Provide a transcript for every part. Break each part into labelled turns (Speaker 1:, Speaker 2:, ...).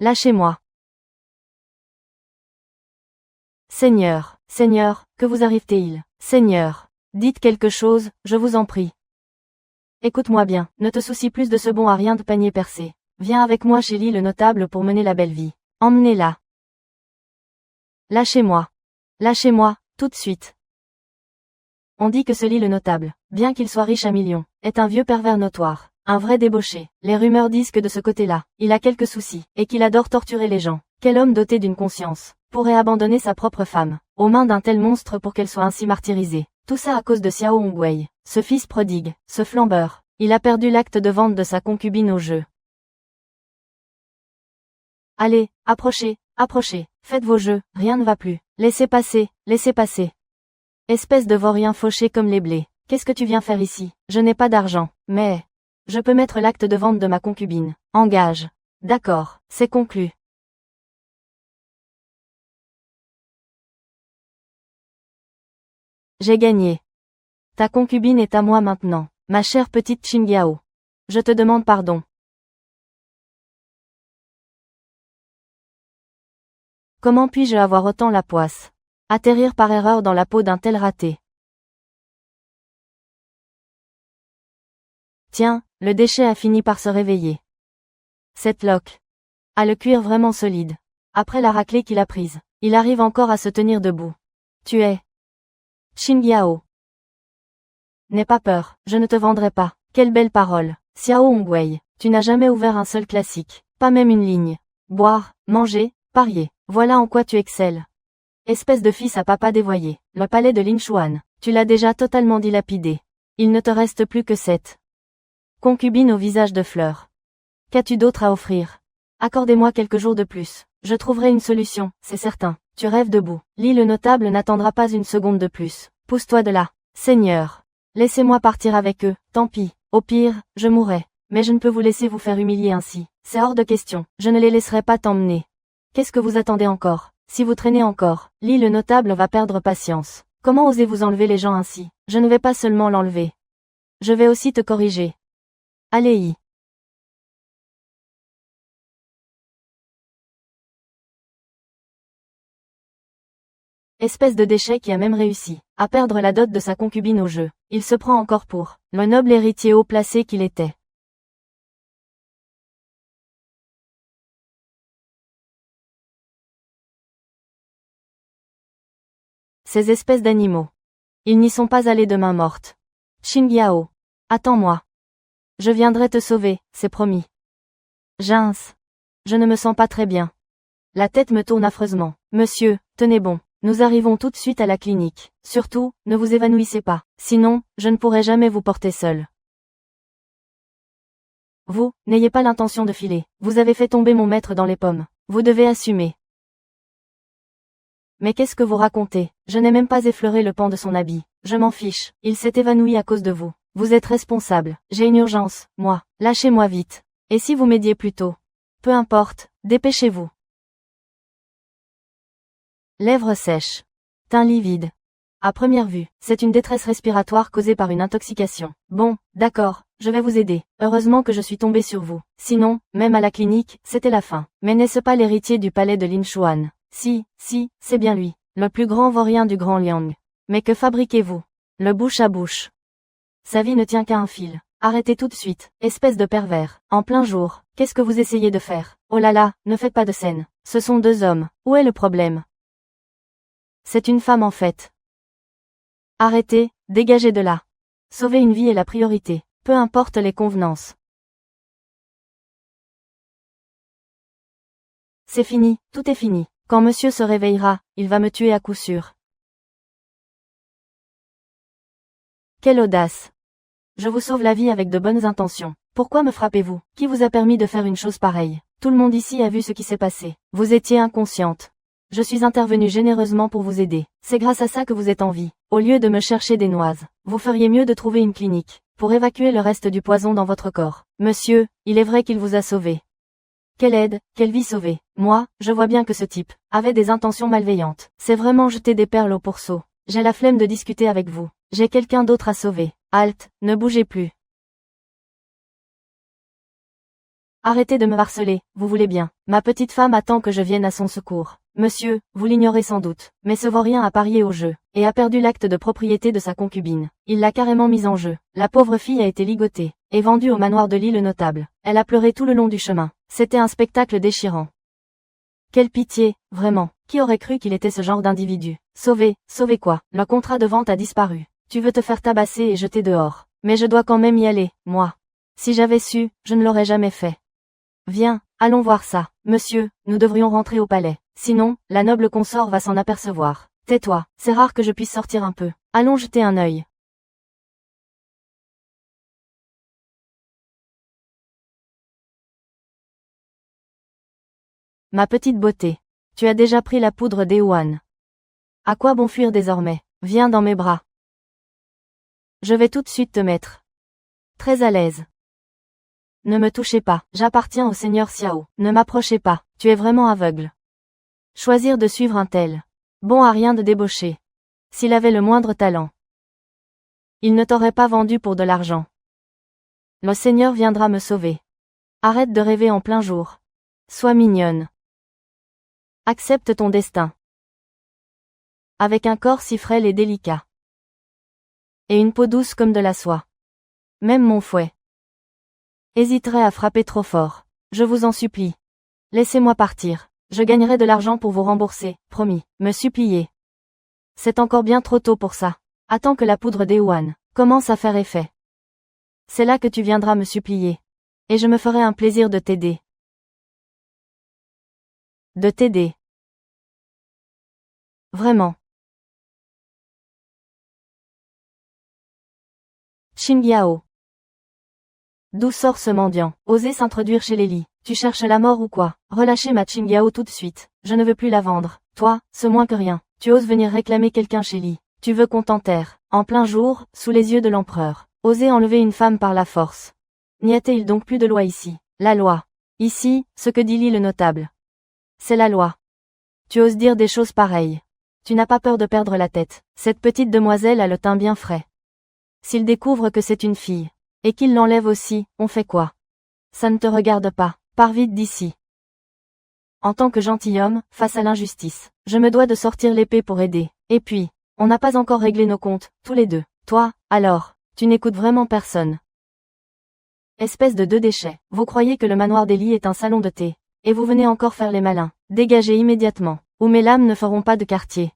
Speaker 1: Lâchez-moi. Seigneur, Seigneur, que vous arrive-t-il? Seigneur, dites quelque chose, je vous en prie. Écoute-moi bien, ne te soucie plus de ce bon à rien de panier percé. Viens avec moi chez Lee le notable pour mener la belle vie. Emmenez-la. Lâchez-moi. Lâchez-moi, tout de suite. On dit que ce Lee le notable, bien qu'il soit riche à millions, est un vieux pervers notoire, un vrai débauché. Les rumeurs disent que de ce côté-là, il a quelques soucis, et qu'il adore torturer les gens. Quel homme doté d'une conscience pourrait abandonner sa propre femme, aux mains d'un tel monstre pour qu'elle soit ainsi martyrisée? Tout ça à cause de Xiao Hongwei, ce fils prodigue, ce flambeur. Il a perdu l'acte de vente de sa concubine au jeu. Allez, approchez, approchez, faites vos jeux, rien ne va plus. Laissez passer, laissez passer. Espèce de vaurien fauché comme les blés. Qu'est-ce que tu viens faire ici? Je n'ai pas d'argent, mais... je peux mettre l'acte de vente de ma concubine. Engage. D'accord, c'est conclu. J'ai gagné. Ta concubine est à moi maintenant, ma chère petite Qingyao. Je te demande pardon. Comment puis-je avoir autant la poisse? Atterrir par erreur dans la peau d'un tel raté. Tiens, le déchet a fini par se réveiller. Cette loque a le cuir vraiment solide. Après la raclée qu'il a prise, il arrive encore à se tenir debout. Tu es Qingyao. N'aie pas peur, je ne te vendrai pas. Quelle belle parole. Xiao Hongwei, tu n'as jamais ouvert un seul classique, pas même une ligne. Boire, manger, parier, voilà en quoi tu excelles. Espèce de fils à papa dévoyé, le palais de Linshuan, tu l'as déjà totalement dilapidé. Il ne te reste plus que 7 concubines au visage de fleurs. Qu'as-tu d'autre à offrir? Accordez-moi quelques jours de plus, je trouverai une solution, c'est certain. Tu rêves debout. Lee le notable n'attendra pas une seconde de plus. Pousse-toi de là. Seigneur. Laissez-moi partir avec eux, tant pis. Au pire, je mourrai. Mais je ne peux vous laisser vous faire humilier ainsi. C'est hors de question. Je ne les laisserai pas t'emmener. Qu'est-ce que vous attendez encore? Si vous traînez encore, Lee le notable va perdre patience. Comment osez-vous enlever les gens ainsi? Je ne vais pas seulement l'enlever. Je vais aussi te corriger. Allez-y. Espèce de déchet qui a même réussi à perdre la dot de sa concubine au jeu. Il se prend encore pour le noble héritier haut placé qu'il était. Ces espèces d'animaux. Ils n'y sont pas allés de main morte. Qingyao. Attends-moi. Je viendrai te sauver, c'est promis. Gince. Je ne me sens pas très bien. La tête me tourne affreusement. Monsieur, tenez bon. Nous arrivons tout de suite à la clinique. Surtout, ne vous évanouissez pas. Sinon, je ne pourrai jamais vous porter seul. Vous, n'ayez pas l'intention de filer. Vous avez fait tomber mon maître dans les pommes. Vous devez assumer. Mais qu'est-ce que vous racontez? Je n'ai même pas effleuré le pan de son habit. Je m'en fiche. Il s'est évanoui à cause de vous. Vous êtes responsable. J'ai une urgence, moi. Lâchez-moi vite. Et si vous m'aidiez plus tôt? Peu importe, dépêchez-vous. Lèvres sèches. Teint livide. À première vue, c'est une détresse respiratoire causée par une intoxication. Bon, d'accord, je vais vous aider. Heureusement que je suis tombée sur vous. Sinon, même à la clinique, c'était la fin. Mais n'est-ce pas l'héritier du palais de Linshuan? Si, c'est bien lui. Le plus grand vaurien du Grand Liang. Mais que fabriquez-vous? Le bouche à bouche. Sa vie ne tient qu'à un fil. Arrêtez tout de suite, espèce de pervers. En plein jour, qu'est-ce que vous essayez de faire? Oh là là, ne faites pas de scène. Ce sont 2 hommes. Où est le problème? C'est une femme en fait. Arrêtez, dégagez de là. Sauver une vie est la priorité, peu importe les convenances. C'est fini, tout est fini. Quand monsieur se réveillera, il va me tuer à coup sûr. Quelle audace. Je vous sauve la vie avec de bonnes intentions. Pourquoi me frappez-vous? Qui vous a permis de faire une chose pareille? Tout le monde ici a vu ce qui s'est passé. Vous étiez inconsciente. Je suis intervenue généreusement pour vous aider. C'est grâce à ça que vous êtes en vie. Au lieu de me chercher des noises, vous feriez mieux de trouver une clinique, pour évacuer le reste du poison dans votre corps. Monsieur, il est vrai qu'il vous a sauvé. Quelle aide, quelle vie sauvée. Moi, je vois bien que ce type avait des intentions malveillantes. C'est vraiment jeter des perles au pourceau. J'ai la flemme de discuter avec vous. J'ai quelqu'un d'autre à sauver. Halte, ne bougez plus. Arrêtez de me harceler, vous voulez bien. Ma petite femme attend que je vienne à son secours. Monsieur, vous l'ignorez sans doute, mais ce vaurien a parié au jeu, et a perdu l'acte de propriété de sa concubine. Il l'a carrément mise en jeu. La pauvre fille a été ligotée, et vendue au manoir de l'île Notable. Elle a pleuré tout le long du chemin. C'était un spectacle déchirant. Quelle pitié, vraiment. Qui aurait cru qu'il était ce genre d'individu? Sauvé quoi? Le contrat de vente a disparu. Tu veux te faire tabasser et jeter dehors. Mais je dois quand même y aller, moi. Si j'avais su, je ne l'aurais jamais fait. Viens, allons voir ça. Monsieur, nous devrions rentrer au palais. Sinon, la noble consort va s'en apercevoir. Tais-toi, c'est rare que je puisse sortir un peu. Allons jeter un œil. Ma petite beauté. Tu as déjà pris la poudre d'Ewan. À quoi bon fuir désormais? Viens dans mes bras. Je vais tout de suite te mettre très à l'aise. Ne me touchez pas, j'appartiens au seigneur Xiao. Ne m'approchez pas, tu es vraiment aveugle. Choisir de suivre un tel bon à rien de débauché. S'il avait le moindre talent, il ne t'aurait pas vendu pour de l'argent. Le seigneur viendra me sauver. Arrête de rêver en plein jour. Sois mignonne. Accepte ton destin. Avec un corps si frêle et délicat. Et une peau douce comme de la soie. Même mon fouet hésiterait à frapper trop fort. Je vous en supplie. Laissez-moi partir. Je gagnerai de l'argent pour vous rembourser, promis. Me supplier. C'est encore bien trop tôt pour ça. Attends que la poudre d'Ewan commence à faire effet. C'est là que tu viendras me supplier. Et je me ferai un plaisir de t'aider. De t'aider. Vraiment. Xingyao. D'où sort ce mendiant? Oser s'introduire chez Lily. Tu cherches la mort ou quoi? Relâchez ma Xingyao tout de suite. Je ne veux plus la vendre. Toi, ce moins que rien. Tu oses venir réclamer quelqu'un chez Lily. Tu veux qu'on t'enterre. En plein jour, sous les yeux de l'empereur. Oser enlever une femme par la force. N'y a-t-il donc plus de loi ici? La loi. Ici, ce que dit Lily le Notable. C'est la loi. Tu oses dire des choses pareilles. Tu n'as pas peur de perdre la tête. Cette petite demoiselle a le teint bien frais. S'il découvre que c'est une fille, et qu'il l'enlève aussi, on fait quoi? Ça ne te regarde pas. Pars vite d'ici. En tant que gentilhomme, face à l'injustice, je me dois de sortir l'épée pour aider. Et puis, on n'a pas encore réglé nos comptes, tous les deux. Toi, alors, tu n'écoutes vraiment personne. Espèce de deux déchets. Vous croyez que le manoir d'Ellie est un salon de thé. Et vous venez encore faire les malins. Dégagez immédiatement, ou mes lames ne feront pas de quartier.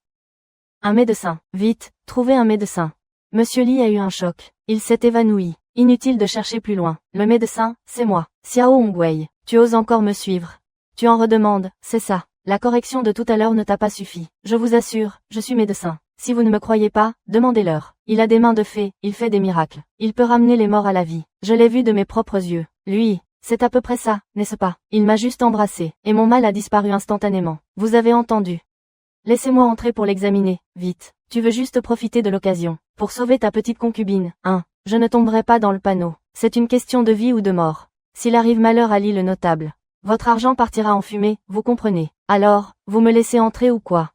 Speaker 1: Un médecin. Vite, trouvez un médecin. Monsieur Li a eu un choc. Il s'est évanoui. Inutile de chercher plus loin. Le médecin, c'est moi. Xiao Hongwei. Tu oses encore me suivre. Tu en redemandes, c'est ça. La correction de tout à l'heure ne t'a pas suffi. Je vous assure, je suis médecin. Si vous ne me croyez pas, demandez-leur. Il a des mains de fée, il fait des miracles. Il peut ramener les morts à la vie. Je l'ai vu de mes propres yeux. Lui, c'est à peu près ça, n'est-ce pas? Il m'a juste embrassé, et mon mal a disparu instantanément. Vous avez entendu. Laissez-moi entrer pour l'examiner, vite. Tu veux juste profiter de l'occasion, pour sauver ta petite concubine, hein? Je ne tomberai pas dans le panneau. C'est une question de vie ou de mort. S'il arrive malheur à l'île Notable, votre argent partira en fumée, vous comprenez? Alors, vous me laissez entrer ou quoi?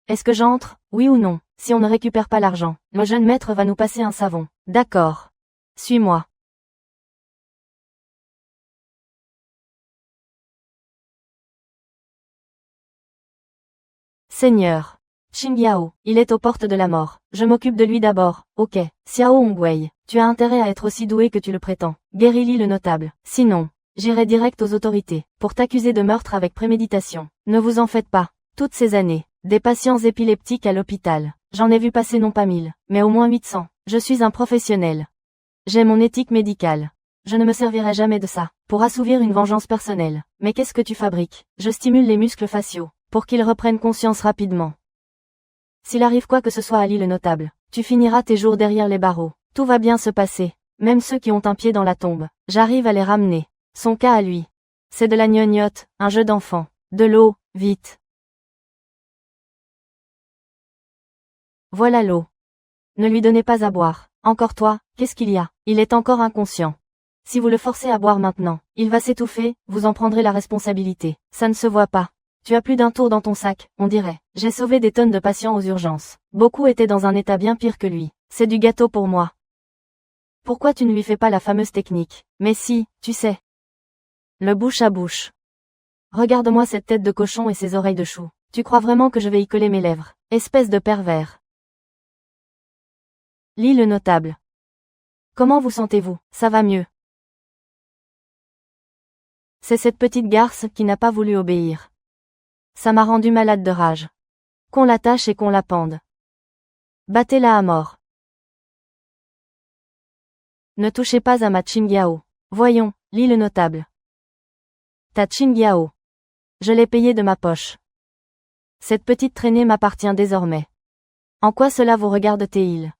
Speaker 1: Est-ce que j'entre, oui ou non? Si on ne récupère pas l'argent, le jeune maître va nous passer un savon. D'accord. Suis-moi. Seigneur. Xingyao, il est aux portes de la mort. Je m'occupe de lui d'abord, ok. Xiao Hongwei, tu as intérêt à être aussi doué que tu le prétends. Guéris-Li le Notable. Sinon, j'irai direct aux autorités, pour t'accuser de meurtre avec préméditation. Ne vous en faites pas. Toutes ces années, des patients épileptiques à l'hôpital. J'en ai vu passer non pas 1000, mais au moins 800. Je suis un professionnel. J'ai mon éthique médicale. Je ne me servirai jamais de ça, pour assouvir une vengeance personnelle. Mais qu'est-ce que tu fabriques? Je stimule les muscles faciaux, pour qu'ils reprennent conscience rapidement. S'il arrive quoi que ce soit à l'île Notable, tu finiras tes jours derrière les barreaux. Tout va bien se passer. Même ceux qui ont un pied dans la tombe, j'arrive à les ramener. Son cas à lui. C'est de la gnognotte, un jeu d'enfant. De l'eau, vite. Voilà l'eau. Ne lui donnez pas à boire. Encore toi, qu'est-ce qu'il y a? Il est encore inconscient. Si vous le forcez à boire maintenant, il va s'étouffer, vous en prendrez la responsabilité. Ça ne se voit pas. Tu as plus d'un tour dans ton sac, on dirait. J'ai sauvé des tonnes de patients aux urgences. Beaucoup étaient dans un état bien pire que lui. C'est du gâteau pour moi. Pourquoi tu ne lui fais pas la fameuse technique? Mais si, tu sais. Le bouche à bouche. Regarde-moi cette tête de cochon et ces oreilles de chou. Tu crois vraiment que je vais y coller mes lèvres? Espèce de pervers. Lis le notable. Comment vous sentez-vous? Ça va mieux. C'est cette petite garce qui n'a pas voulu obéir. Ça m'a rendu malade de rage. Qu'on l'attache et qu'on la pende. Battez-la à mort. Ne touchez pas à ma Qingyao. Voyons, lis le notable. Ta Qingyao. Je l'ai payée de ma poche. Cette petite traînée m'appartient désormais. En quoi cela vous regarde-t-il?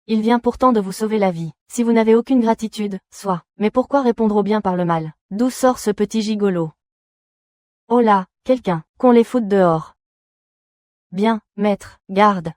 Speaker 1: Il vient pourtant de vous sauver la vie. Si vous n'avez aucune gratitude, soit. Mais pourquoi répondre au bien par le mal? D'où sort ce petit gigolo? Oh là, quelqu'un, qu'on les foute dehors. Bien, maître, garde.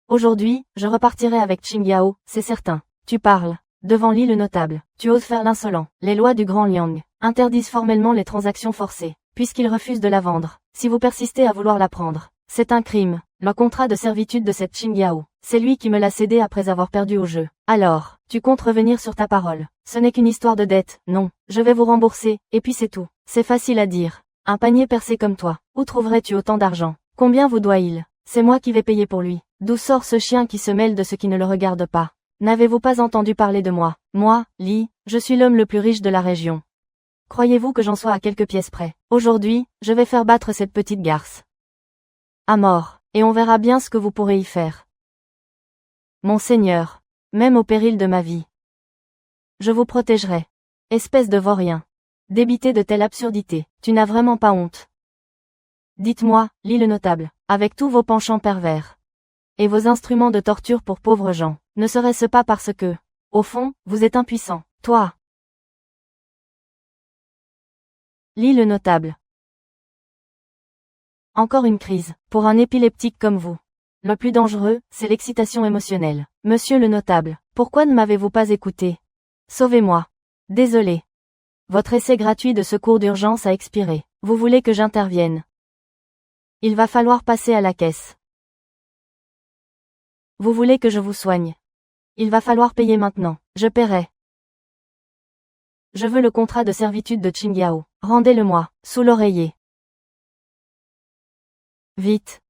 Speaker 1: Aujourd'hui, je repartirai avec Qingyao, c'est certain. Tu parles. Devant lit le notable. Tu oses faire l'insolent. Les lois du Grand Liang interdisent formellement les transactions forcées, puisqu'il refuse de la vendre. Si vous persistez à vouloir la prendre, c'est un crime. Le contrat de servitude de cette Qingyao, c'est lui qui me l'a cédé après avoir perdu au jeu. Alors, tu comptes revenir sur ta parole. Ce n'est qu'une histoire de dette, non. Je vais vous rembourser, et puis c'est tout. C'est facile à dire. Un panier percé comme toi. Où trouverais-tu autant d'argent? Combien vous doit-il? C'est moi qui vais payer pour lui. D'où sort ce chien qui se mêle de ce qui ne le regarde pas? N'avez-vous pas entendu parler de moi? Moi, Li, je suis l'homme le plus riche de la région. Croyez-vous que j'en sois à quelques pièces près? Aujourd'hui, je vais faire battre cette petite garce. À mort, et on verra bien ce que vous pourrez y faire. Mon Seigneur, même au péril de ma vie. Je vous protégerai. Espèce de vaurien. Débité de telle absurdité, tu n'as vraiment pas honte. Dites-moi, lis le notable, avec tous vos penchants pervers. Et vos instruments de torture pour pauvres gens, ne serait-ce pas parce que, au fond, vous êtes impuissant, toi. Lis le notable. Encore une crise, pour un épileptique comme vous. Le plus dangereux, c'est l'excitation émotionnelle. Monsieur le notable, pourquoi ne m'avez-vous pas écouté? Sauvez-moi. Désolé. Votre essai gratuit de secours d'urgence a expiré. Vous voulez que j'intervienne? Il va falloir passer à la caisse. Vous voulez que je vous soigne? Il va falloir payer maintenant. Je paierai. Je veux le contrat de servitude de Qingyao. Rendez-le-moi, sous l'oreiller. Vite.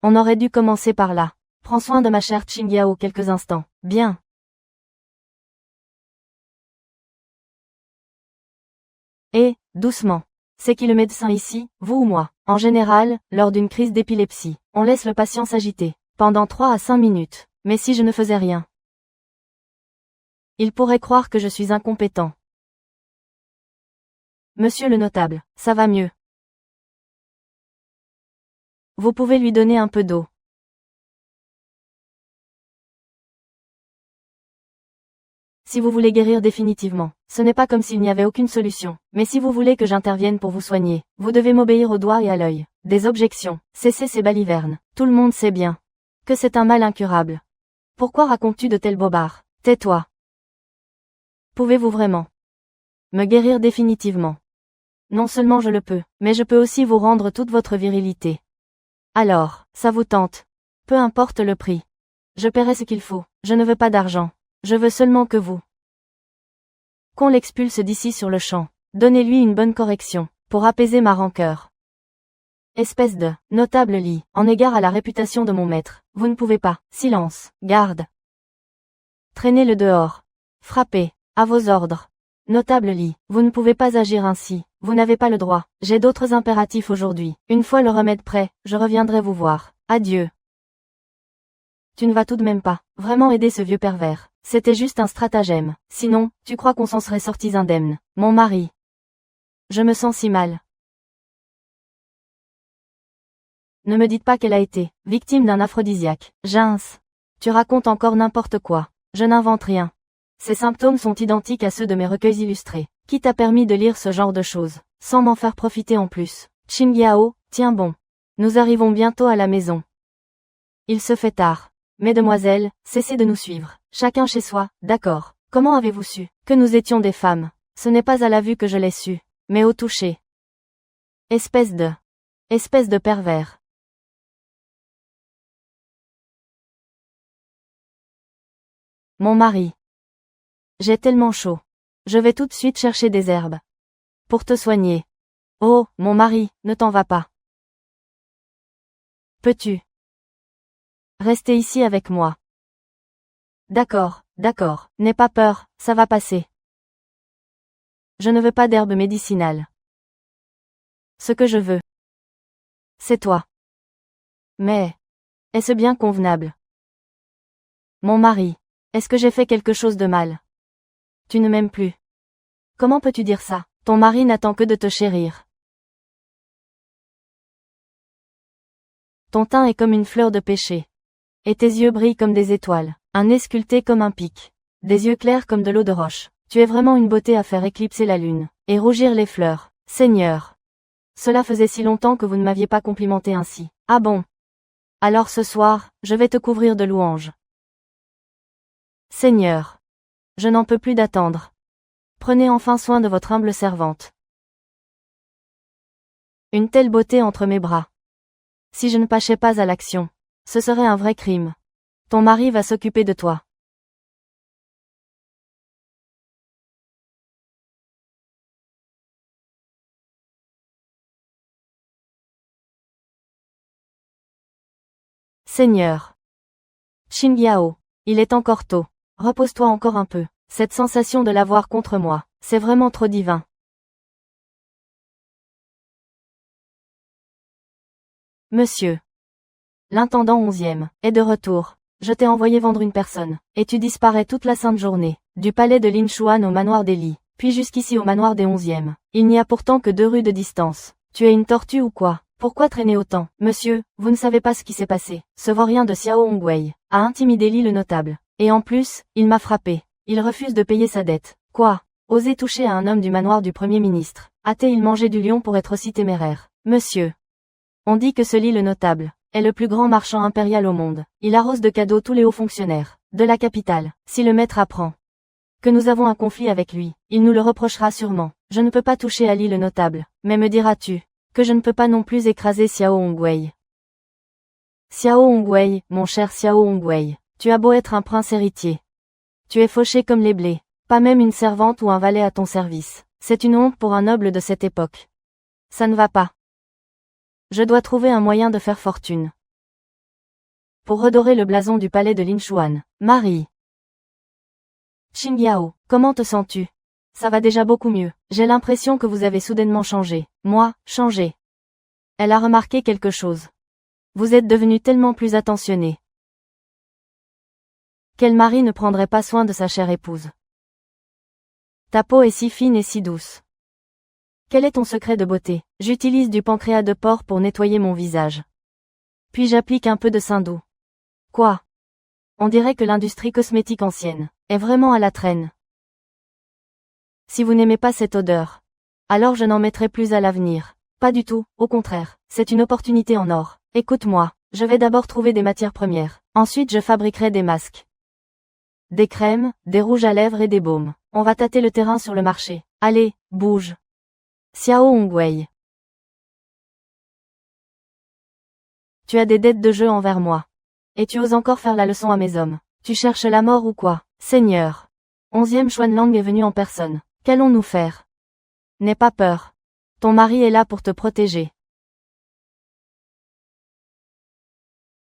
Speaker 1: On aurait dû commencer par là. Prends soin de ma chère Qingyao quelques instants. Bien. Et, doucement. C'est qui le médecin ici, vous ou moi? En général, lors d'une crise d'épilepsie, on laisse le patient s'agiter, pendant 3 à 5 minutes. Mais si je ne faisais rien? Il pourrait croire que je suis incompétent. Monsieur le notable, ça va mieux. Vous pouvez lui donner un peu d'eau. Si vous voulez guérir définitivement, ce n'est pas comme s'il n'y avait aucune solution. Mais si vous voulez que j'intervienne pour vous soigner, vous devez m'obéir au doigt et à l'œil. Des objections. Cessez ces balivernes. Tout le monde sait bien que c'est un mal incurable. Pourquoi racontes-tu de tels bobards? Tais-toi. Pouvez-vous vraiment me guérir définitivement? Non seulement je le peux, mais je peux aussi vous rendre toute votre virilité. Alors, ça vous tente? Peu importe le prix. Je paierai ce qu'il faut. Je ne veux pas d'argent. Je veux seulement que vous. Qu'on l'expulse d'ici sur le champ. Donnez-lui une bonne correction, pour apaiser ma rancœur. Espèce de notable Li, en égard à la réputation de mon maître, vous ne pouvez pas. Silence, garde. Traînez-le dehors. Frappez, à vos ordres. Notable Li, vous ne pouvez pas agir ainsi, vous n'avez pas le droit. J'ai d'autres impératifs aujourd'hui. Une fois le remède prêt, je reviendrai vous voir. Adieu. Tu ne vas tout de même pas vraiment aider ce vieux pervers. C'était juste un stratagème. Sinon, tu crois qu'on s'en serait sortis indemnes? Mon mari. Je me sens si mal. Ne me dites pas qu'elle a été victime d'un aphrodisiaque. Gince. Tu racontes encore n'importe quoi. Je n'invente rien. Ces symptômes sont identiques à ceux de mes recueils illustrés. Qui t'a permis de lire ce genre de choses, sans m'en faire profiter en plus? Qingyao, tiens bon. Nous arrivons bientôt à la maison. Il se fait tard. Mesdemoiselles, cessez de nous suivre. Chacun chez soi, d'accord. Comment avez-vous su que nous étions des femmes? Ce n'est pas à la vue que je l'ai su, mais au toucher. Espèce de Espèce de pervers. Mon mari. J'ai tellement chaud. Je vais tout de suite chercher des herbes. Pour te soigner. Oh, mon mari, ne t'en va pas. Peux-tu rester ici avec moi? D'accord, d'accord, n'aie pas peur, ça va passer. Je ne veux pas d'herbe médicinale. Ce que je veux, c'est toi. Mais, est-ce bien convenable? Mon mari, est-ce que j'ai fait quelque chose de mal? Tu ne m'aimes plus. Comment peux-tu dire ça? Ton mari n'attend que de te chérir. Ton teint est comme une fleur de pêcher. Et tes yeux brillent comme des étoiles, un nez sculpté comme un pic. Des yeux clairs comme de l'eau de roche. Tu es vraiment une beauté à faire éclipser la lune, et rougir les fleurs. Seigneur. Cela faisait si longtemps que vous ne m'aviez pas complimenté ainsi. Ah bon? Alors ce soir, je vais te couvrir de louanges. Seigneur. Je n'en peux plus d'attendre. Prenez enfin soin de votre humble servante. Une telle beauté entre mes bras. Si je ne passais pas à l'action, ce serait un vrai crime. Ton mari va s'occuper de toi. Seigneur. Qingyao. Il est encore tôt. Repose-toi encore un peu. Cette sensation de l'avoir contre moi, c'est vraiment trop divin. Monsieur. L'intendant 11e est de retour. Je t'ai envoyé vendre une personne, et tu disparais toute la sainte journée, du palais de Linshuan au manoir des Li, puis jusqu'ici au manoir des 11e. Il n'y a pourtant que 2 rues de distance. Tu es une tortue ou quoi? Pourquoi traîner autant? Monsieur, vous ne savez pas ce qui s'est passé. Ce vaurien de Xiao Hongwei a intimidé Li le notable. Et en plus, il m'a frappé. Il refuse de payer sa dette. Quoi? Oser toucher à un homme du manoir du Premier ministre. A-t-il mangé du lion pour être aussi téméraire? Monsieur. On dit que ce Li le notable est le plus grand marchand impérial au monde. Il arrose de cadeaux tous les hauts fonctionnaires de la capitale. Si le maître apprend que nous avons un conflit avec lui, il nous le reprochera sûrement. Je ne peux pas toucher à Li le notable, mais me diras-tu que je ne peux pas non plus écraser Xiao Hongwei? Xiao Hongwei, mon cher Xiao Hongwei, tu as beau être un prince héritier. Tu es fauché comme les blés, pas même une servante ou un valet à ton service. C'est une honte pour un noble de cette époque. Ça ne va pas. Je dois trouver un moyen de faire fortune. Pour redorer le blason du palais de Linshuan. Marie. Qingyao, comment te sens-tu? Ça va déjà beaucoup mieux. J'ai l'impression que vous avez soudainement changé. Moi, changé. Elle a remarqué quelque chose. Vous êtes devenu tellement plus attentionné. Quel mari ne prendrait pas soin de sa chère épouse? Ta peau est si fine et si douce. Quel est ton secret de beauté? J'utilise du pancréas de porc pour nettoyer mon visage. Puis j'applique un peu de sein doux. Quoi? On dirait que l'industrie cosmétique ancienne est vraiment à la traîne. Si vous n'aimez pas cette odeur, alors je n'en mettrai plus à l'avenir. Pas du tout, au contraire, c'est une opportunité en or. Écoute-moi, je vais d'abord trouver des matières premières. Ensuite je fabriquerai des masques. Des crèmes, des rouges à lèvres et des baumes. On va tâter le terrain sur le marché. Allez, bouge. Xiao Hongwei. Tu as des dettes de jeu envers moi. Et tu oses encore faire la leçon à mes hommes. Tu cherches la mort ou quoi? Seigneur. 11e Xuanlang est venu en personne. Qu'allons-nous faire? N'aie pas peur. Ton mari est là pour te protéger.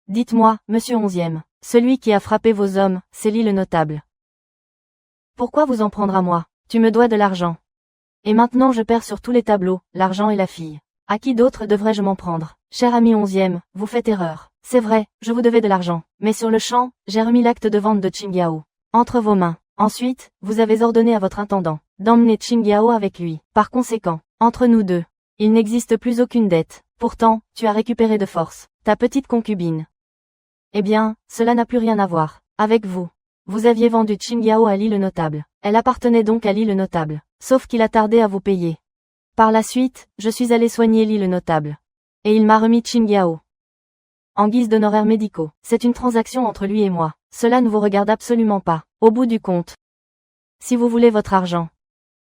Speaker 1: Dites-moi, monsieur 11e, celui qui a frappé vos hommes, c'est Li le notable. Pourquoi vous en prendre à moi? Tu me dois de l'argent. Et maintenant je perds sur tous les tableaux, l'argent et la fille. À qui d'autre devrais-je m'en prendre? Cher ami 11e, vous faites erreur. C'est vrai, je vous devais de l'argent. Mais sur le champ, j'ai remis l'acte de vente de Qingyao entre vos mains. Ensuite, vous avez ordonné à votre intendant d'emmener Qingyao avec lui. Par conséquent, entre nous deux, il n'existe plus aucune dette. Pourtant, tu as récupéré de force ta petite concubine. Eh bien, cela n'a plus rien à voir avec vous. Vous aviez vendu Qingyao à Li le notable. Elle appartenait donc à Li le notable. Sauf qu'il a tardé à vous payer. Par la suite, je suis allé soigner Li le notable. Et il m'a remis Qingyao. En guise d'honoraires médicaux. C'est une transaction entre lui et moi. Cela ne vous regarde absolument pas. Au bout du compte. Si vous voulez votre argent,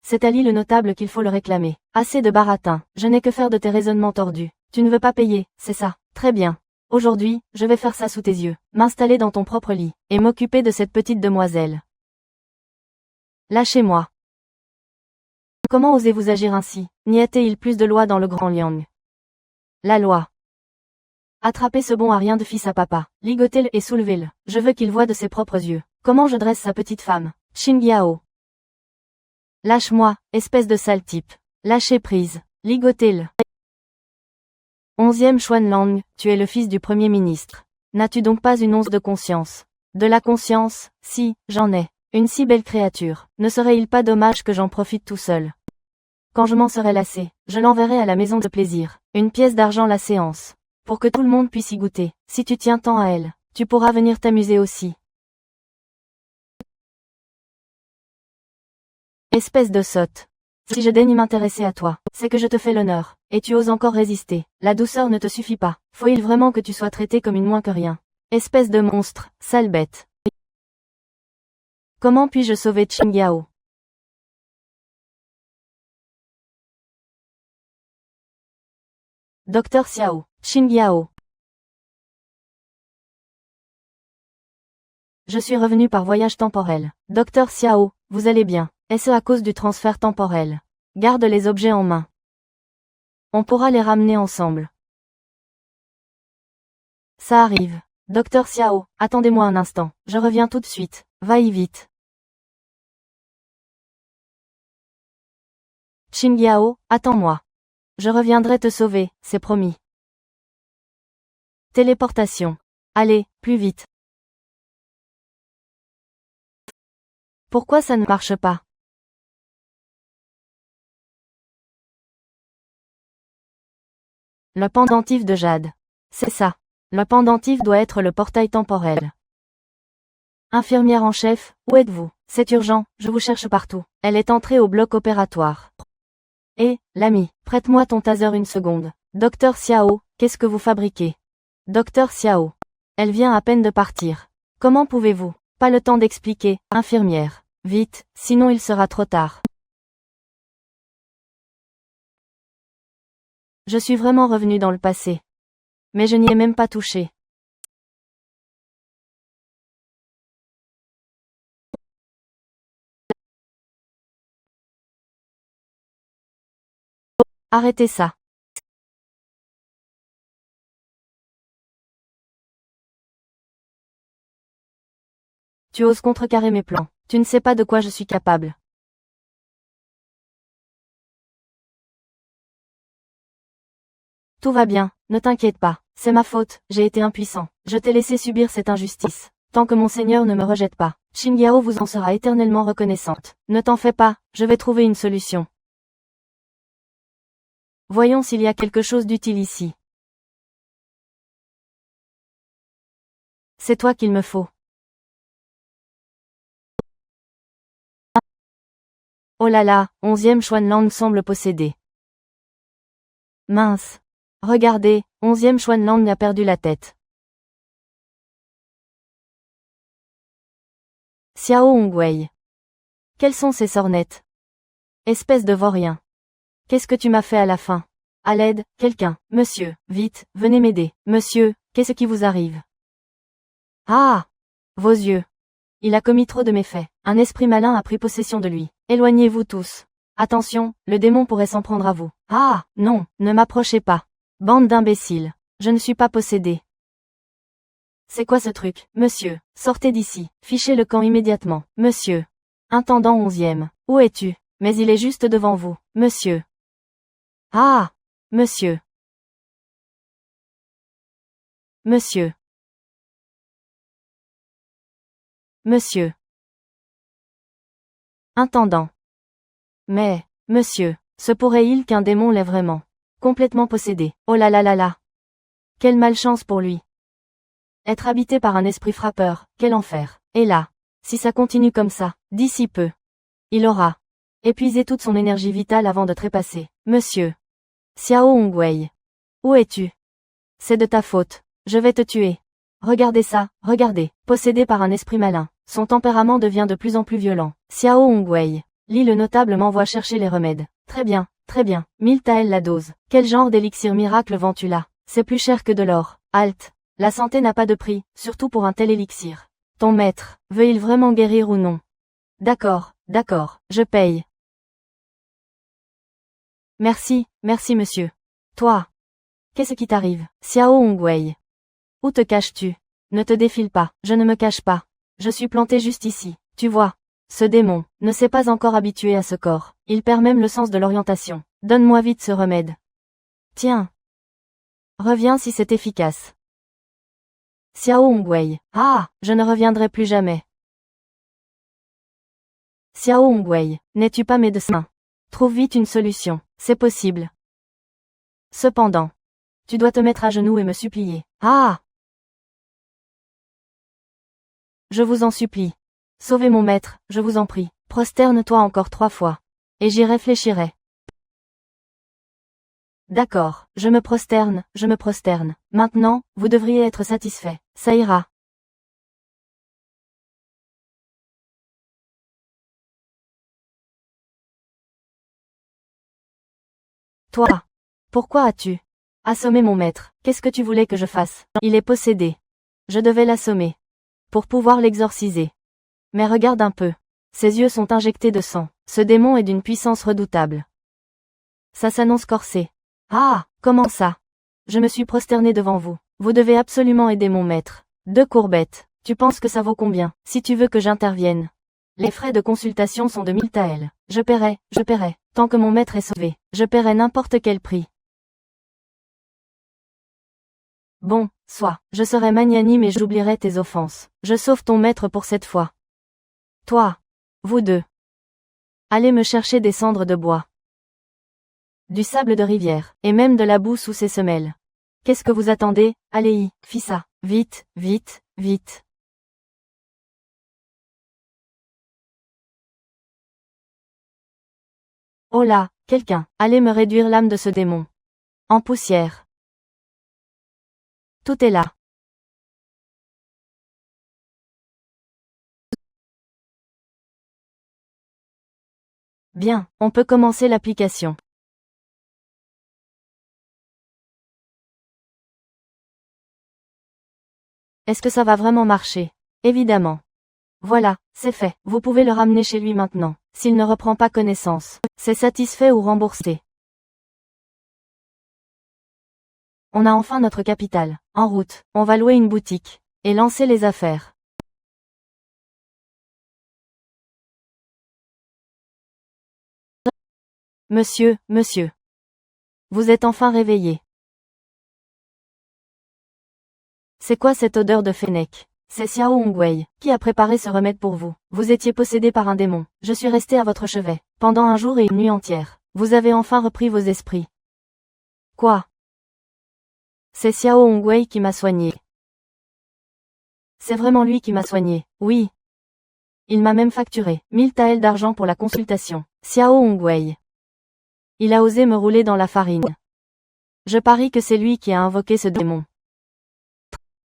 Speaker 1: c'est à Li le notable qu'il faut le réclamer. Assez de baratin. Je n'ai que faire de tes raisonnements tordus. Tu ne veux pas payer, c'est ça. Très bien. Aujourd'hui, je vais faire ça sous tes yeux, m'installer dans ton propre lit, et m'occuper de cette petite demoiselle. Lâchez-moi. Comment osez-vous agir ainsi? N'y a-t-il plus de loi dans le Grand Liang? La loi. Attrapez ce bon à rien de fils à papa, ligotez-le et soulevez-le. Je veux qu'il voie de ses propres yeux. Comment je dresse sa petite femme? Xingyao. Lâche-moi, espèce de sale type. Lâchez prise. Ligotez-le. 11e Xuanlang, tu es le fils du Premier ministre. N'as-tu donc pas une once de conscience? De la conscience, si, j'en ai. Une si belle créature, ne serait-il pas dommage que j'en profite tout seul? Quand je m'en serai lassé, je l'enverrai à la maison de plaisir, une pièce d'argent la séance. Pour que tout le monde puisse y goûter. Si tu tiens tant à elle, tu pourras venir t'amuser aussi. Espèce de sotte. Si je daigne m'intéresser à toi, c'est que je te fais l'honneur, et tu oses encore résister. La douceur ne te suffit pas. Faut-il vraiment que tu sois traité comme une moins que rien? Espèce de monstre, sale bête. Comment puis-je sauver Xingyao? Docteur Xiao, Xingyao. Je suis revenu par voyage temporel. Docteur Xiao, vous allez bien. Est-ce à cause du transfert temporel? Garde les objets en main. On pourra les ramener ensemble. Ça arrive. Docteur Xiao, attendez-moi un instant. Je reviens tout de suite. Va-y vite. Xingyao, attends-moi. Je reviendrai te sauver, c'est promis. Téléportation. Allez, plus vite. Pourquoi ça ne marche pas? Le pendentif de jade. C'est ça. Le pendentif doit être le portail temporel. Infirmière en chef, où êtes-vous? C'est urgent, je vous cherche partout. Elle est entrée au bloc opératoire. Eh, l'ami, prête-moi ton taser une seconde. Docteur Xiao, qu'est-ce que vous fabriquez? Docteur Xiao. Elle vient à peine de partir. Comment pouvez-vous? Pas le temps d'expliquer, infirmière. Vite, sinon il sera trop tard. Je suis vraiment revenu dans le passé. Mais je n'y ai même pas touché. Arrêtez ça. Tu oses contrecarrer mes plans. Tu ne sais pas de quoi je suis capable. Tout va bien, ne t'inquiète pas. C'est ma faute, j'ai été impuissant. Je t'ai laissé subir cette injustice. Tant que mon Seigneur ne me rejette pas, Xingyao vous en sera éternellement reconnaissante. Ne t'en fais pas, je vais trouver une solution. Voyons s'il y a quelque chose d'utile ici. C'est toi qu'il me faut. Oh là là, 11e Xuanlang semble possédé. Mince. Regardez, 11e Xuanlang a perdu la tête. Xiao Hongwei. Quelles sont ces sornettes? Espèce de vaurien. Qu'est-ce que tu m'as fait à la fin? À l'aide, quelqu'un. Monsieur, vite, venez m'aider. Monsieur, qu'est-ce qui vous arrive? Ah! Vos yeux. Il a commis trop de méfaits. Un esprit malin a pris possession de lui. Éloignez-vous tous. Attention, le démon pourrait s'en prendre à vous. Ah! Non, ne m'approchez pas. Bande d'imbéciles. Je ne suis pas possédé. C'est quoi ce truc? Monsieur, sortez d'ici. Fichez le camp immédiatement. Monsieur. Intendant 11e. Où es-tu? Mais il est juste devant vous. Monsieur. Ah! Monsieur. Monsieur. Monsieur. Intendant. Mais, monsieur, se pourrait-il qu'un démon l'ait vraiment complètement possédé? Oh là là là là. Quelle malchance pour lui. Être habité par un esprit frappeur, quel enfer. Et là, si ça continue comme ça, d'ici peu, il aura épuisé toute son énergie vitale avant de trépasser. Monsieur. Xiao Hongwei. Où es-tu? C'est de ta faute. Je vais te tuer. Regardez ça, regardez. Possédé par un esprit malin, son tempérament devient de plus en plus violent. Xiao Hongwei. Lis le notable m'envoie chercher les remèdes. Très bien, Très bien, 1000 taels la dose. Quel genre d'élixir miracle vends-tu là? C'est plus cher que de l'or. Halte. La santé n'a pas de prix, surtout pour un tel élixir. Ton maître, veut-il vraiment guérir ou non? D'accord, je paye. Merci, merci monsieur. Toi. Qu'est-ce qui t'arrive? Xiao Hongwei. Où te caches-tu? Ne te défile pas, je ne me cache pas. Je suis planté juste ici, tu vois. Ce démon ne s'est pas encore habitué à ce corps. Il perd même le sens de l'orientation. Donne-moi vite ce remède. Tiens. Reviens si c'est efficace. Xiao Hongwei. Ah, je ne reviendrai plus jamais. Xiao Hongwei, n'es-tu pas médecin? Trouve vite une solution, c'est possible. Cependant, tu dois te mettre à genoux et me supplier. Ah! Je vous en supplie. Sauvez mon maître, je vous en prie. Prosterne-toi encore 3 fois. Et j'y réfléchirai. D'accord, je me prosterne. Maintenant, vous devriez être satisfait. Ça ira. Toi. Pourquoi as-tu assommé mon maître? Qu'est-ce que tu voulais que je fasse? Il est possédé. Je devais l'assommer. Pour pouvoir l'exorciser. Mais regarde un peu. Ses yeux sont injectés de sang. Ce démon est d'une puissance redoutable. Ça s'annonce corsé. Ah, comment ça? Je me suis prosterné devant vous. Vous devez absolument aider mon maître. 2 courbettes. Tu penses que ça vaut combien? Si tu veux que j'intervienne. Les frais de consultation sont de 1000 taels. Je paierai. Tant que mon maître est sauvé. Je paierai n'importe quel prix. Bon, soit. Je serai magnanime et j'oublierai tes offenses. Je sauve ton maître pour cette fois. Toi. Vous deux. Allez me chercher des cendres de bois. Du sable de rivière, et même de la boue sous ses semelles. Qu'est-ce que vous attendez? Allez-y, fis ça. Vite. Oh là, quelqu'un, allez me réduire l'âme de ce démon. En poussière. Tout est là. Bien, on peut commencer l'application. Est-ce que ça va vraiment marcher? Évidemment. Voilà, c'est fait. Vous pouvez le ramener chez lui maintenant. S'il ne reprend pas connaissance, c'est satisfait ou remboursé. On a enfin notre capital. En route, on va louer une boutique. Et lancer les affaires. Monsieur. Vous êtes enfin réveillé. C'est quoi cette odeur de fennec? C'est Xiao Hongwei, qui a préparé ce remède pour vous. Vous étiez possédé par un démon. Je suis resté à votre chevet, pendant un jour et une nuit entière. Vous avez enfin repris vos esprits. Quoi? C'est Xiao Hongwei qui m'a soigné. C'est vraiment lui qui m'a soigné, oui. Il m'a même facturé 1000 taels d'argent pour la consultation. Xiao Hongwei. Il a osé me rouler dans la farine. Je parie que c'est lui qui a invoqué ce démon.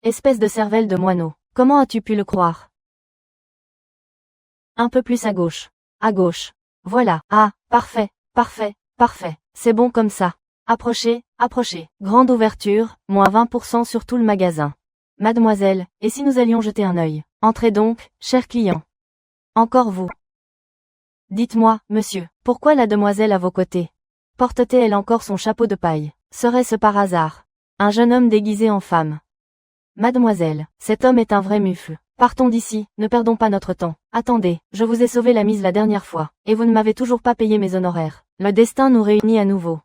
Speaker 1: Espèce de cervelle de moineau. Comment as-tu pu le croire? Un peu plus à gauche. À gauche. Voilà. Ah, parfait. C'est bon comme ça. Approchez. Grande ouverture, moins 20% sur tout le magasin. Mademoiselle, et si nous allions jeter un œil? Entrez donc, cher client. Encore vous. Dites-moi, monsieur, pourquoi la demoiselle à vos côtés? Porte-t-elle encore son chapeau de paille? Serait-ce par hasard un jeune homme déguisé en femme? Mademoiselle, cet homme est un vrai mufle. Partons d'ici, ne perdons pas notre temps. Attendez, je vous ai sauvé la mise la dernière fois, et vous ne m'avez toujours pas payé mes honoraires. Le destin nous réunit à nouveau.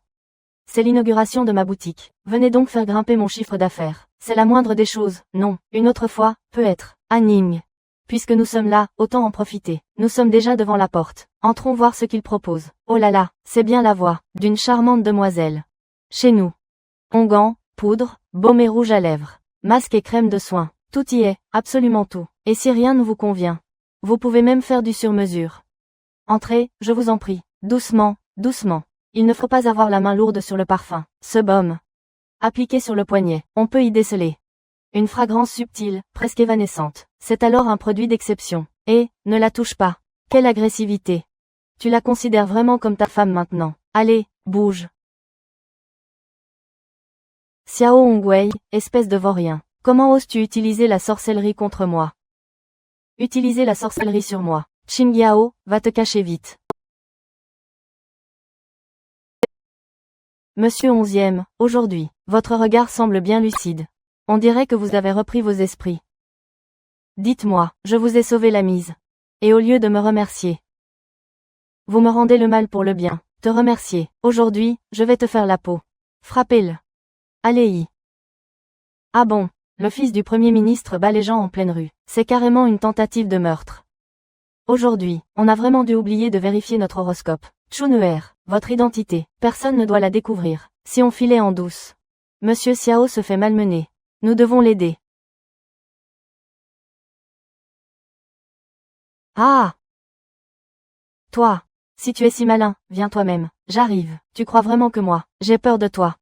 Speaker 1: C'est l'inauguration de ma boutique. Venez donc faire grimper mon chiffre d'affaires. C'est la moindre des choses, non, une autre fois, peut-être. Anning. Puisque nous sommes là, autant en profiter. Nous sommes déjà devant la porte. Entrons voir ce qu'il propose. Oh là là, c'est bien la voix d'une charmante demoiselle. Chez nous. Onguents, poudre, baume et rouge à lèvres. Masque et crème de soins. Tout y est, absolument tout. Et si rien ne vous convient, vous pouvez même faire du sur-mesure. Entrez, je vous en prie. Doucement. Il ne faut pas avoir la main lourde sur le parfum. Ce baume. Appliqué sur le poignet, on peut y déceler une fragrance subtile, presque évanescente. C'est alors un produit d'exception. Et, ne la touche pas. Quelle agressivité. Tu la considères vraiment comme ta femme maintenant. Allez, bouge. Xiao Hongwei, espèce de vaurien. Comment oses-tu utiliser la sorcellerie contre moi? Utiliser la sorcellerie sur moi. Qingyao, va te cacher vite. Monsieur 11e, aujourd'hui, votre regard semble bien lucide. On dirait que vous avez repris vos esprits. Dites-moi, je vous ai sauvé la mise. Et au lieu de me remercier, vous me rendez le mal pour le bien. Te remercier. Aujourd'hui, je vais te faire la peau. Frappez-le. Allez-y. Ah bon, le fils du Premier ministre bat les gens en pleine rue. C'est carrément une tentative de meurtre. Aujourd'hui, on a vraiment dû oublier de vérifier notre horoscope. Chunuer, votre identité, personne ne doit la découvrir. Si on filait en douce. Monsieur Xiao se fait malmener. Nous devons l'aider. Ah! Toi! Si tu es si malin, viens toi-même. J'arrive. Tu crois vraiment que moi, j'ai peur de toi.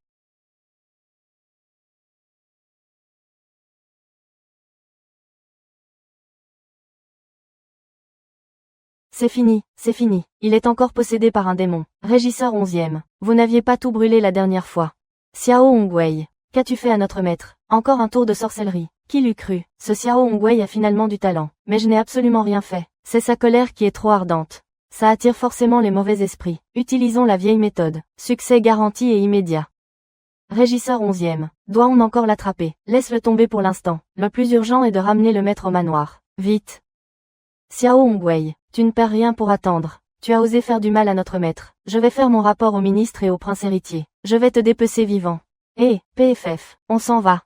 Speaker 1: C'est fini, c'est fini. Il est encore possédé par un démon. Régisseur 11e. Vous n'aviez pas tout brûlé la dernière fois. Xiao Hongwei. Qu'as-tu fait à notre maître? Encore un tour de sorcellerie. Qui l'eût cru? Ce Xiao Hongwei a finalement du talent. Mais je n'ai absolument rien fait. C'est sa colère qui est trop ardente. Ça attire forcément les mauvais esprits. Utilisons la vieille méthode. Succès garanti et immédiat. Régisseur 11e. Doit-on encore l'attraper? Laisse-le tomber pour l'instant. Le plus urgent est de ramener le maître au manoir. Vite. Xiao Hongwei. Tu ne perds rien pour attendre. Tu as osé faire du mal à notre maître. Je vais faire mon rapport au ministre et au prince héritier. Je vais te dépecer vivant. PFF, on s'en va.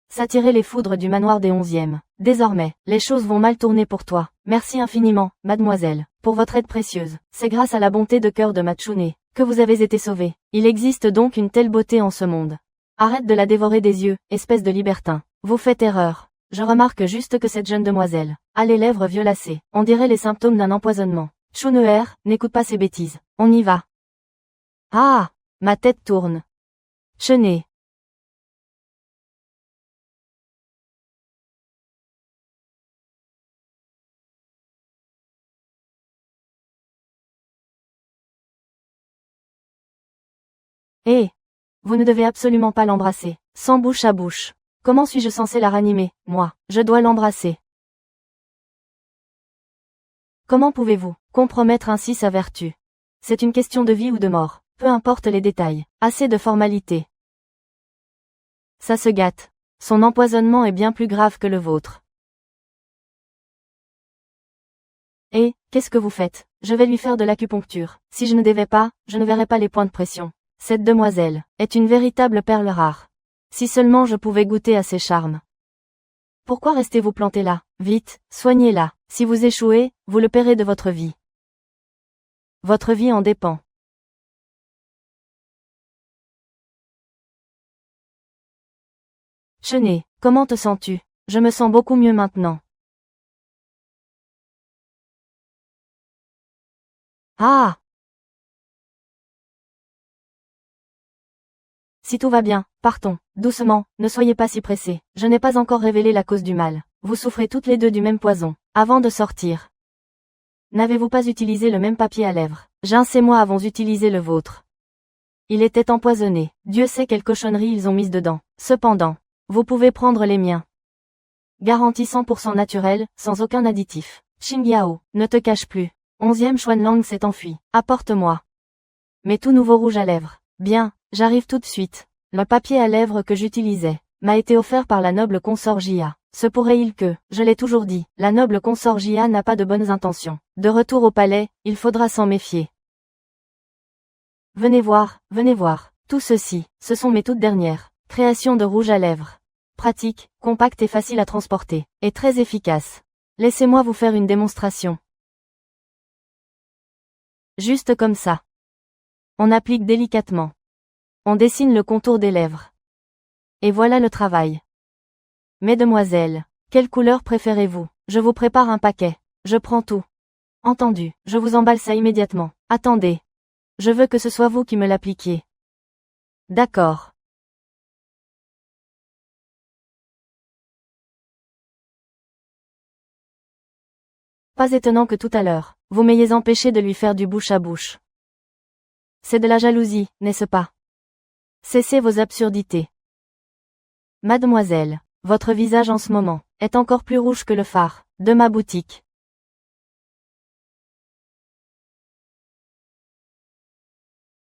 Speaker 1: S'attirer les foudres du manoir des 11e. Désormais, les choses vont mal tourner pour toi. Merci infiniment, mademoiselle, pour votre aide précieuse. C'est grâce à la bonté de cœur de Machune que vous avez été sauvée. Il existe donc une telle beauté en ce monde. Arrête de la dévorer des yeux, espèce de libertin. Vous faites erreur. Je remarque juste que cette jeune demoiselle a les lèvres violacées. On dirait les symptômes d'un empoisonnement. Chunuer, n'écoute pas ces bêtises. On y va. Ah! Ma tête tourne. Chenez. Vous ne devez absolument pas l'embrasser. Sans bouche à bouche. Comment suis-je censé la ranimer? Moi, je dois l'embrasser. Comment pouvez-vous compromettre ainsi sa vertu? C'est une question de vie ou de mort. Peu importe les détails. Assez de formalités. Ça se gâte. Son empoisonnement est bien plus grave que le vôtre. Qu'est-ce que vous faites? Je vais lui faire de l'acupuncture. Si je ne devais pas, je ne verrais pas les points de pression. Cette demoiselle est une véritable perle rare. Si seulement je pouvais goûter à ses charmes. Pourquoi restez-vous planté là? Vite, soignez-la. Si vous échouez, vous le paierez de votre vie. Votre vie en dépend. Chenez, comment te sens-tu? Je me sens beaucoup mieux maintenant. Ah! Si tout va bien, partons. Doucement, ne soyez pas si pressés. Je n'ai pas encore révélé la cause du mal. Vous souffrez toutes les deux du même poison. Avant de sortir. N'avez-vous pas utilisé le même papier à lèvres? Jins et moi avons utilisé le vôtre. Il était empoisonné. Dieu sait quelle cochonnerie ils ont mise dedans. Cependant, vous pouvez prendre les miens. Garantie 100% naturel, sans aucun additif. Xingyao, ne te cache plus. 11e Xuanlang s'est enfui. Apporte-moi. Mais tout nouveau rouge à lèvres. Bien, j'arrive tout de suite. Le papier à lèvres que j'utilisais m'a été offert par la noble consort Jia. Se pourrait-il que, je l'ai toujours dit, la noble consort Jia n'a pas de bonnes intentions. De retour au palais, il faudra s'en méfier. Venez voir. Tout ceci, ce sont mes toutes dernières créations de rouge à lèvres. Pratique, compacte et facile à transporter, et très efficace. Laissez-moi vous faire une démonstration. Juste comme ça. On applique délicatement. On dessine le contour des lèvres. Et voilà le travail. Mesdemoiselles, quelle couleur préférez-vous? Je vous prépare un paquet. Je prends tout. Entendu, je vous emballe ça immédiatement. Attendez. Je veux que ce soit vous qui me l'appliquiez. D'accord. Pas étonnant que tout à l'heure, vous m'ayez empêché de lui faire du bouche à bouche. C'est de la jalousie, n'est-ce pas? Cessez vos absurdités. Mademoiselle, votre visage en ce moment, est encore plus rouge que le phare de ma boutique.